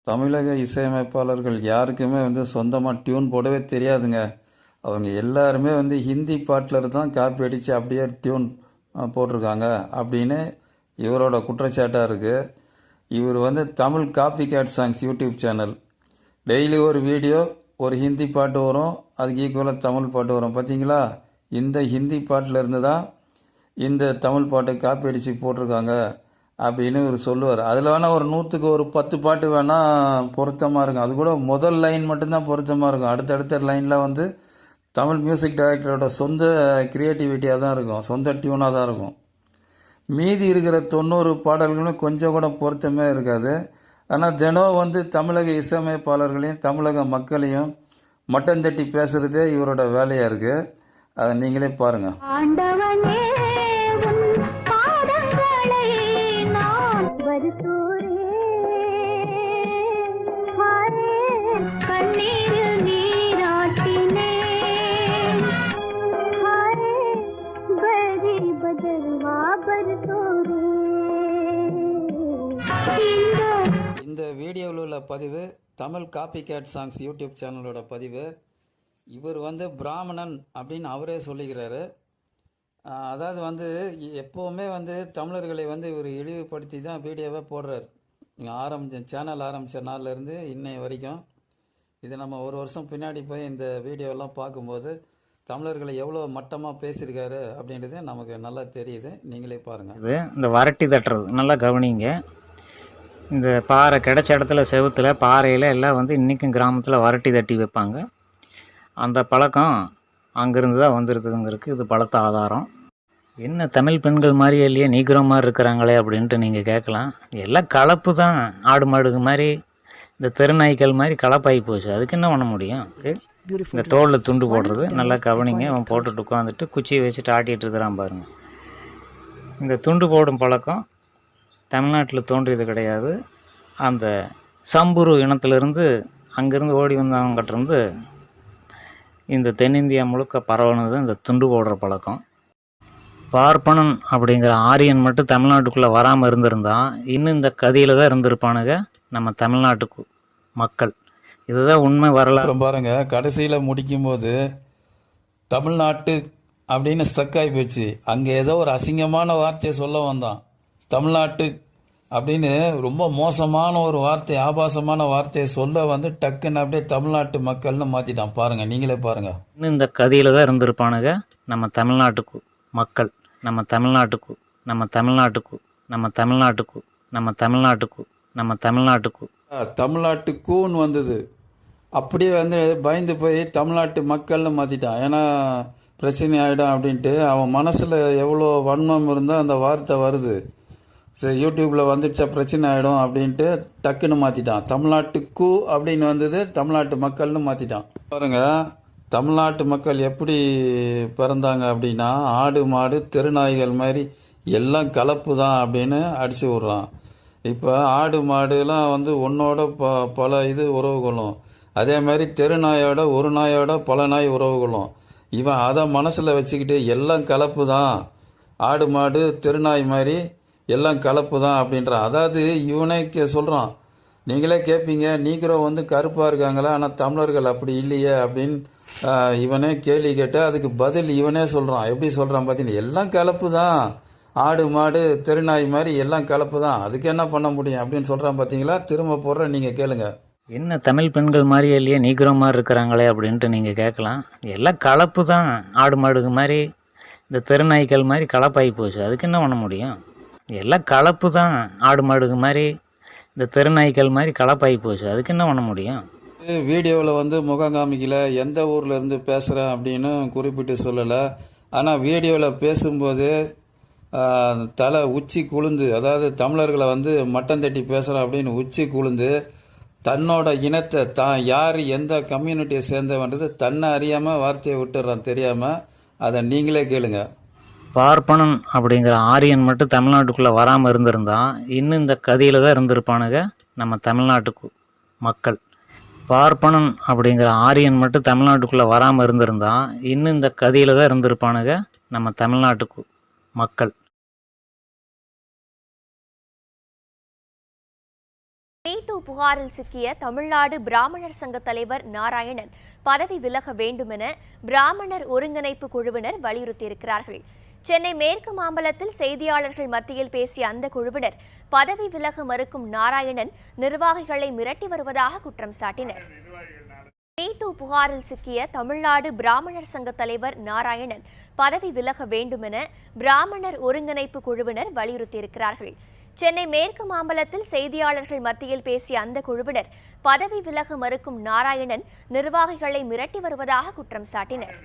தமிழக இசையமைப்பாளர்கள் யாருக்குமே சொந்தமாக டியூன் போடவே தெரியாதுங்க. அவங்க எல்லாருமே ஹிந்தி பாட்டில் தான் காப்பி அடித்து அப்படியே டியூன் போட்டிருக்காங்க அப்படின்னு இவரோட குற்றச்சாட்டாக இருக்குது. இவர் Tamil copy cat songs YouTube channel. Daily ஒரு வீடியோ, ஒரு ஹிந்தி பாட்டு வரும், அதுக்கு ஈக்குவலாக தமிழ் பாட்டு வரும். பார்த்தீங்களா, இந்த ஹிந்தி பாட்டில் இருந்து தான் இந்த தமிழ் பாட்டை காப்பி அடித்து போட்டிருக்காங்க அப்படின்னு இவர் சொல்லுவார். அதில் வேணால் ஒரு 100க்கு ஒரு 10 பாட்டு வேணால் பொருத்தமாக இருக்கும். அது கூட முதல் லைன் மட்டும்தான் பொருத்தமாக இருக்கும். அடுத்தடுத்த லைனில் தமிழ் மியூசிக் டைரக்டரோட சொந்த க்ரியேட்டிவிட்டியாக தான் இருக்கும், சொந்த டியூனாக தான் இருக்கும். மீதி இருக்கிற 90 பாடல்களும் கொஞ்சம் கூட பொருத்தமே இருக்காது. ஆனால் தினம் தமிழக இசையமைப்பாளர்களையும் தமிழக மக்களையும் மட்டம் தட்டி பேசுகிறதே இவரோட வேலையாக இருக்குது. அதை நீங்களே பாருங்கள். இந்த வீடியோவில் உள்ள பதிவு Tamil copy cat songs YouTube சேனலோட பதிவு. இவர் பிராமணன் அப்படின்னு அவரே சொல்லிக்கிறாரு. அதாவது எப்போவுமே தமிழர்களை இவர் இழிவுபடுத்தி தான் வீடியோவை போடுறார். சேனல் ஆரம்பித்த நாள்லேருந்து இன்னைய வரைக்கும். இது நம்ம ஒரு வருஷம் பின்னாடி போய் இந்த வீடியோலாம் பார்க்கும்போது தமிழர்களை எவ்வளோ மட்டமாக பேசியிருக்காரு அப்படின்றது நமக்கு நல்லா தெரியுது. நீங்களே பாருங்கள். இது இந்த வரட்டி தட்டுறது நல்லா கவனிங்க. இந்த பாறை கிடைச்ச இடத்துல செவுத்தில் பாறையில் எல்லாம் இன்றைக்கும் கிராமத்தில் வரட்டி தட்டி வைப்பாங்க. அந்த பழக்கம் அங்கேருந்து தான் வந்திருக்குதுங்கிறதுக்கு இது பலத்த ஆதாரம். என்ன தமிழ் பெண்கள் மாதிரியே இல்லையே, நீக்கிற மாதிரி இருக்கிறாங்களே அப்படின்ட்டு நீங்கள் கேட்கலாம். எல்லாம் கலப்பு தான். ஆடு மாடுக்கு மாதிரி, இந்த தெருநாய்க்கள் மாதிரி கலப்பாகி போச்சு. அதுக்கு என்ன பண்ண முடியும்? இந்த தோளில் துண்டு போடுறது நல்லா கவனிங்க. அவன் போட்டுட்டு உட்காந்துட்டு குச்சியை வச்சுட்டு ஆட்டிகிட்டு இருக்கிறான் பாருங்கள். இந்த துண்டு போடும் பழக்கம் தமிழ்நாட்டில் தோன்றியது கிடையாது. அந்த சம்புரு இனத்திலிருந்து அங்கேருந்து ஓடி வந்தவங்கிட்டிருந்து இந்த தென்னிந்தியா முழுக்க பரவனது இந்த துண்டு போடுற பழக்கம். பார்ப்பனன் அப்படிங்கிற ஆரியன் மட்டும் தமிழ்நாட்டுக்குள்ளே வராமல் இருந்திருந்தான் இன்னும் இந்த கதியில் தான் இருந்திருப்பானுங்க நம்ம தமிழ்நாட்டுக்கு மக்கள். இதுதான் உண்மை வரலாறு. பாருங்க, கடைசியில் முடிக்கும்போது தமிழ்நாட்டு அப்படின்னு ஸ்ட்ரக் ஆகி போச்சு. அங்கே ஏதோ ஒரு அசிங்கமான வார்த்தையை சொல்ல வந்தான். தமிழ்நாட்டு அப்படின்னு ரொம்ப மோசமான ஒரு வார்த்தை, ஆபாசமான வார்த்தையை சொல்ல டக்குன்னு அப்படியே தமிழ்நாட்டு மக்கள்னு மாற்றிட்டான். பாருங்கள், நீங்களே பாருங்கள். இன்னும் இந்த கதியில் தான் இருந்திருப்பானுங்க நம்ம தமிழ்நாட்டுக்கு மக்கள். நம்ம தமிழ்நாட்டுக்கு நம்ம தமிழ்நாட்டுக்கு நம்ம தமிழ்நாட்டுக்கு நம்ம தமிழ்நாட்டுக்கு நம்ம தமிழ்நாட்டுக்கு தமிழ்நாட்டுக்குன்னு வந்தது. அப்படியே பயந்து போய் தமிழ்நாட்டு மக்கள்னு மாற்றிட்டான். ஏன்னா பிரச்சனை ஆகிடும் அப்படின்ட்டு அவன் மனசில் எவ்வளோ வன்மம் இருந்தால் அந்த வார்த்தை வருது. சரி, யூடியூப்பில் வந்துடுச்சா பிரச்சனை ஆகிடும் அப்படின்ட்டு டக்குன்னு மாற்றிட்டான். தமிழ்நாட்டுக்கு அப்படின்னு வந்தது தமிழ்நாட்டு மக்கள்னு மாற்றிட்டான். பாருங்க, தமிழ்நாட்டு மக்கள் எப்படி பிறந்தாங்க அப்படின்னா ஆடு மாடு தெருநாய்கள் மாதிரி எல்லாம் கலப்பு தான் அப்படின்னு அடித்து விட்றான். இப்போ ஆடு மாடுலாம் ஒன்னோட பல இது உறவு கொள்ளும். அதே மாதிரி தெருநாயோட ஒரு நாயோட பல நாய் உறவு கொள்ளும். இவன் அதை மனசில் வச்சுக்கிட்டு எல்லாம் கலப்பு தான், ஆடு மாடு தெருநாய் மாதிரி எல்லாம் கலப்பு தான் அப்படின்றான். அதாவது இவனே சொல்கிறான். நீங்களே கேட்பீங்க, நீக்கிறோ கருப்பாக இருக்காங்களா, ஆனால் தமிழர்கள் அப்படி இல்லையே அப்படின்னு இவனே கேள்வி கேட்டு அதுக்கு பதில் இவனே சொல்கிறான். எப்படி சொல்கிறான் பார்த்தீங்கன்னா, எல்லாம் கலப்பு தான், ஆடு மாடு தெருநாய் மாதிரி எல்லாம் கலப்பு தான், அதுக்கு என்ன பண்ண முடியும் அப்படின்னு சொல்கிறான். பார்த்தீங்களா, திரும்ப போடுறேன், நீங்கள் கேளுங்க. என்ன தமிழ் பெண்கள் மாதிரியே இல்லையே, நீக்கிற மாதிரி இருக்கிறாங்களே அப்படின்ட்டு நீங்கள் கேட்கலாம். எல்லாம் கலப்பு தான். ஆடு மாடுக்கு மாதிரி, இந்த தெருநாய்க்கள் மாதிரி கலப்பாகி போச்சு. அதுக்கு என்ன பண்ண முடியும்? எல்லாம் கலப்பு தான். ஆடு மாடுக்கு மாதிரி, இந்த தெருநாய்க்கள் மாதிரி கலப்பாகி போச்சு. அதுக்கு என்ன பண்ண முடியும்? வீடியோவில் முகம் காமிக்கல, எந்த ஊரில் இருந்து பேசுகிறேன் அப்படின்னு குறிப்பிட்டு சொல்லலை. ஆனால் வீடியோவில் பேசும்போது தலை உச்சி குளுந்து, அதாவது தமிழர்களை மட்டம் தட்டி பேசுகிறேன் அப்படின்னு உச்சி குளுந்து தன்னோட இனத்தை தான் யார் எந்த கம்யூனிட்டியை சேர்ந்தவன்றது தன்னை அறியாமல் வார்த்தையை விட்டுறான், தெரியாமல். அதை நீங்களே கேளுங்க. பார்ப்பனன் அப்படிங்கிற ஆரியன் மட்டும் தமிழ்நாட்டுக்குள்ளே வராமல் இருந்திருந்தான் இன்னும் இந்த கதியில் தான் இருந்திருப்பானுங்க நம்ம தமிழ்நாட்டுக்கு மக்கள். பார்ப்பனன் அப்படிங்கிற ஆரியன் மட்டும் தமிழ்நாட்டுக்குள்ளே வராமல் இருந்திருந்தான் இன்னும் இந்த கதியில் தான் இருந்திருப்பானுங்க நம்ம தமிழ்நாட்டுக்கு மக்கள். மீ புகாரில் சிக்கிய தமிழ்நாடு பிராமணர் சங்க தலைவர் நாராயணன் பதவி விலக வேண்டுமென பிராமணர் ஒருங்கிணைப்பு குழுவினர் வலியுறுத்தியிருக்கிறார்கள். சென்னை மேற்கு மாம்பலத்தில் செய்தியாளர்கள் மத்தியில் பேசிய அந்த குழுவினர் பதவி விலக மறுக்கும் நாராயணன் நிர்வாகிகளை மிரட்டி வருவதாக குற்றம் சாட்டினர். மீ புகாரில் சிக்கிய தமிழ்நாடு பிராமணர் சங்க தலைவர் நாராயணன் பதவி விலக வேண்டுமென பிராமணர் ஒருங்கிணைப்பு குழுவினர் வலியுறுத்தியிருக்கிறார்கள். சென்னை மேற்கு மாம்பலத்தில் செய்தியாளர்கள் மத்தியில் பேசிய அந்த குழுவினர் பதவி விலக மறுக்கும் நாராயணன் நிர்வாகிகளை மிரட்டி வருவதாக குற்றம் சாட்டினர்.